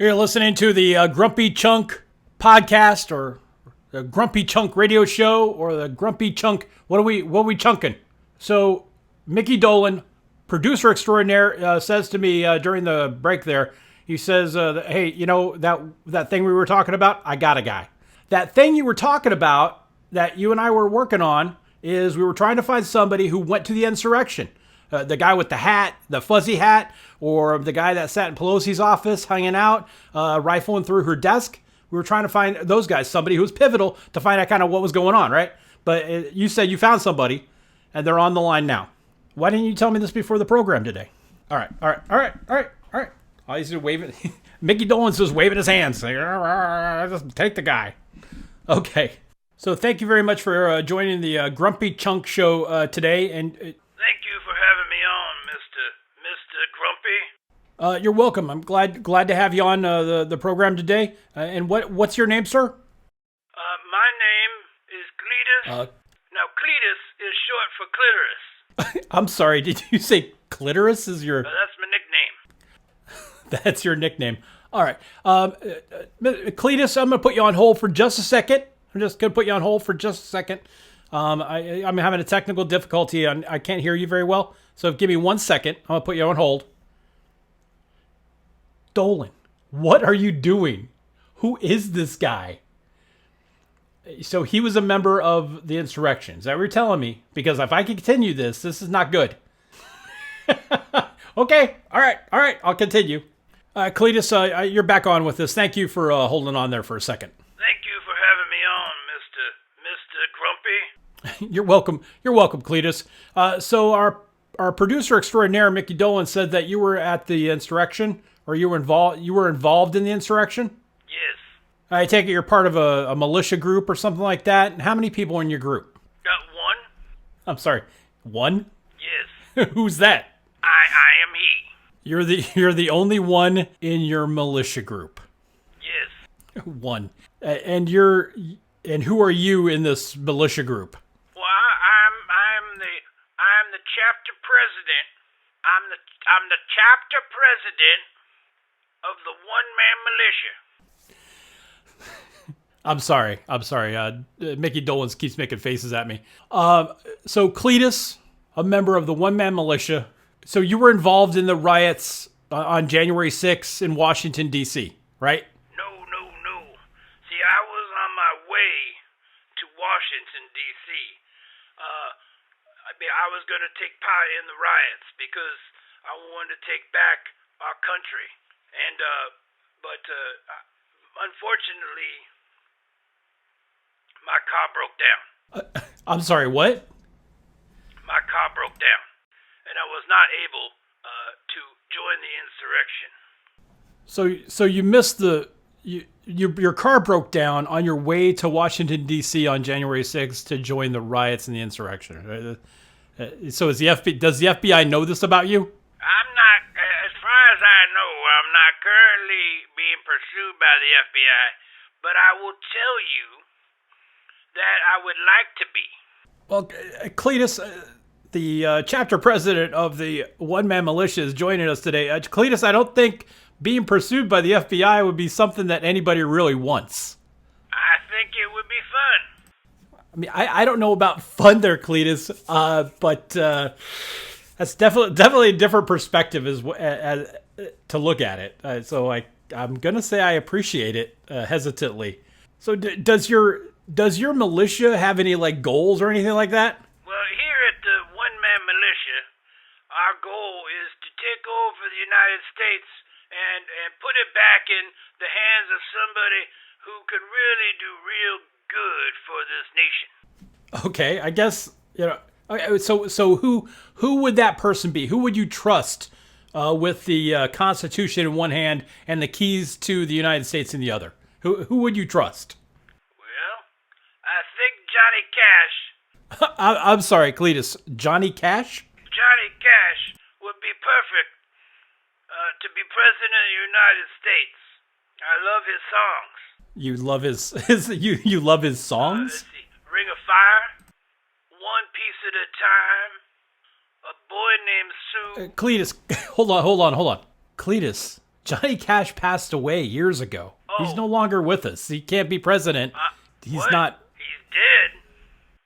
You're listening to the Grumpy Chunk podcast, or the Grumpy Chunk radio show, or the Grumpy Chunk. What are we chunking? So Mickey Dolan, producer extraordinaire, says to me during the break there. He says, "Hey, you know that thing we were talking about? I got a guy. That thing you were talking about that you and I were working on is we were trying to find somebody who went to the insurrection." The guy with the hat, the fuzzy hat, or the guy that sat in Pelosi's office hanging out, rifling through her desk. We were trying to find those guys, somebody who was pivotal to find out kind of what was going on, right? But you said you found somebody, and they're on the line now. Why didn't you tell me this before the program today? All right. Oh, he's just waving. Mickey Dolan's just waving his hands. Like, just take the guy. Okay. So thank you very much for joining the Grumpy Chunk show today. And thank you for having me on, Mr. Grumpy. You're welcome. I'm glad to have you on the program today. And what's your name, sir? My name is Cletus. Now, Cletus is short for clitoris. I'm sorry. Did you say clitoris is your? That's my nickname. That's your nickname. All right. Cletus, I'm going to put you on hold for just a second. I'm just going to put you on hold for just a second. I'm having a technical difficulty. I can't hear you very well. So give me 1 second. I'm going to put you on hold. Dolan, what are you doing? Who is this guy? So he was a member of the insurrection. Is that what you're telling me? Because if I continue this is not good. Okay. All right. I'll continue. Cletus, you're back on with us. Thank you for holding on there for a second. Thank you for having me on, Mr. Grumpy. You're welcome, Cletus. So our producer extraordinaire, Mickey Dolan, said that you were at the insurrection, or you were involved in the insurrection? Yes. I take it you're part of a militia group or something like that. And how many people are in your group? One. I'm sorry, one? Yes. Who's that? I am he. You're the only one in your militia group. Yes. One. And who are you in this militia group? Well, I'm the chapter president. I'm the chapter president of the one-man militia. I'm sorry. Mickey Dolan keeps making faces at me. So Cletus, a member of the one-man militia. So you were involved in the riots on January 6th in Washington, D.C., right? No. See, I was on my way to Washington, D.C. I was going to take part in the riots because I wanted to take back our country. But unfortunately, my car broke down. I'm sorry, what? My car broke down, and I was not able to join the insurrection. So you missed your car broke down on your way to Washington, D.C. on January 6th to join the riots and the insurrection. So does the FBI know this about you? I'm not, as far as I know, I'm not currently being pursued by the FBI, but I will tell you that I would like to be. Well, Cletus, the chapter president of the one-man militia is joining us today. Cletus, I don't think being pursued by the FBI would be something that anybody really wants. I think it would be fun. I mean, I don't know about fun there, Cletus, but that's definitely a different perspective as to look at it. So I'm gonna say I appreciate it hesitantly. So does your militia have any like goals or anything like that? Well, here at the one-man militia, our goal is to take over the United States and put it back in the hands of somebody who could really do real good for this nation. Okay, I guess, okay, so who would that person be? Who would you trust with the Constitution in one hand and the keys to the United States in the other? Who would you trust? Well, I think Johnny Cash. I'm sorry, Cletus. Johnny Cash? Johnny Cash would be perfect to be president of the United States. I love his songs. You love you love his songs? Let's see. Ring of Fire, One Piece at a Time, A Boy Named Sue. Cletus, hold on. Cletus, Johnny Cash passed away years ago. Oh. He's no longer with us. He can't be president. He's what? not. He's dead?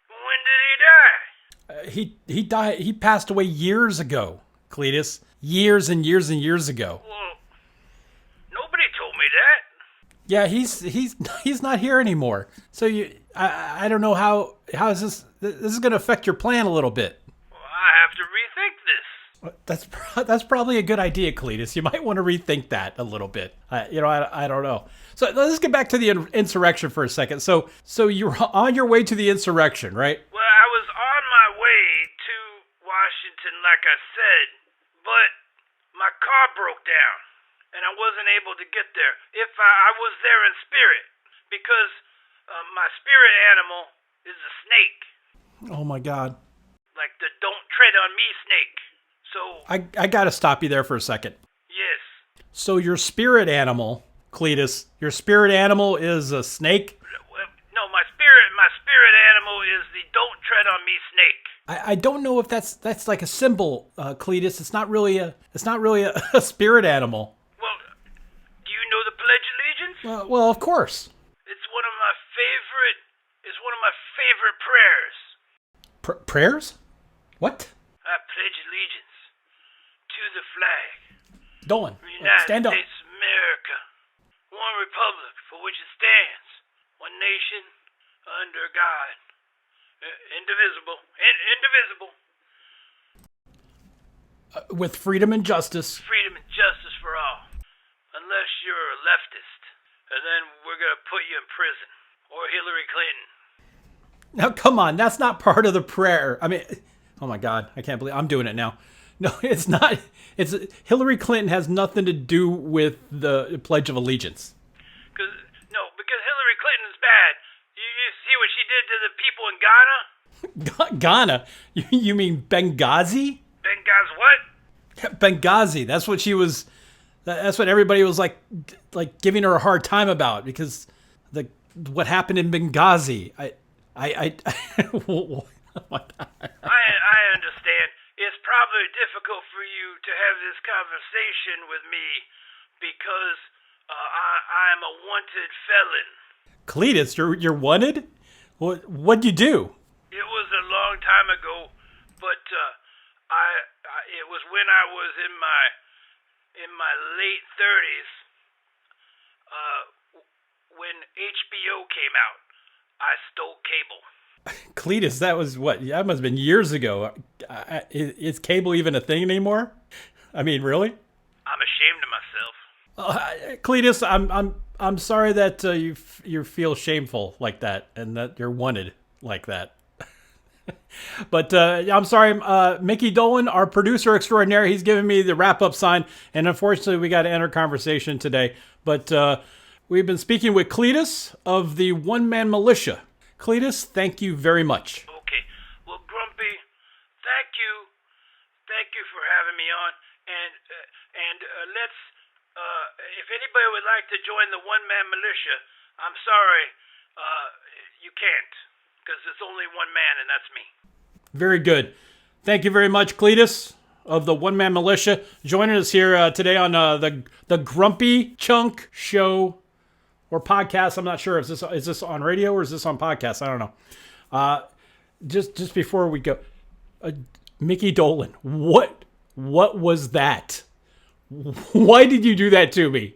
When did he die? He died. He passed away years ago, Cletus. Years and years and years ago. Well, nobody told me that. Yeah, he's not here anymore. So I don't know how is this is going to affect your plan a little bit. Well, I have to rethink this. That's probably a good idea, Cletus. You might want to rethink that a little bit. I don't know. So let's get back to the insurrection for a second. So you're on your way to the insurrection, right? Well, I was on my way to Washington, like I said, but my car broke down, and I wasn't able to get there. If I was there in spirit, because my spirit animal is a snake. Oh my God. Like the don't tread on me snake. So I got to stop you there for a second. yes. So your spirit animal, Cletus, your spirit animal is a snake? No, my spirit animal is the don't tread on me snake. I don't know if that's like a symbol, Cletus. It's not really a spirit animal. Well, do you know the Pledge of Allegiance? Well, of course. It's one of my favorite prayers. Prayers? What? I pledge allegiance to the flag. Dolan, United stand up. States of America, one republic for which it stands, one nation under God, indivisible. With freedom and justice. Freedom and justice for all. Unless you're a leftist, and then we're gonna put you in prison, or Hillary Clinton. Now, come on, that's not part of the prayer. I mean, oh my God, I can't believe I'm doing it now. No, it's not. It's Hillary Clinton has nothing to do with the Pledge of Allegiance. Because Hillary Clinton's bad. You see what she did to the people in Ghana? Ghana? You mean Benghazi? Benghazi what? Benghazi. That's what she was. That's what everybody was like giving her a hard time about because what happened in Benghazi. I understand. It's probably difficult for you to have this conversation with me because I'm a wanted felon. Cletus, you're wanted? What'd you do? It was a long time ago, but it was when I was in my late 30s. When HBO came out, I stole cable. Cletus, that was what? That must have been years ago. Is cable even a thing anymore? I mean, really? I'm ashamed of myself. Cletus, I'm sorry that you feel shameful like that and that you're wanted like that. But I'm sorry, Mickey Dolan, our producer extraordinaire, he's giving me the wrap-up sign, and unfortunately we got to end our conversation today. But we've been speaking with Cletus of the one-man militia. Cletus, thank you very much. Okay. Well, Grumpy, thank you. Thank you for having me on. And let's, if anybody would like to join the one-man militia, I'm sorry, you can't, because it's only one man, and that's me. Very good. Thank you very much, Cletus of the one-man militia, joining us here today on the Grumpy Chunk Show. Or podcast. I'm not sure. Is this on radio or is this on podcast? I don't know. Just before we go, Mickey Dolan, what was that? Why did you do that to me?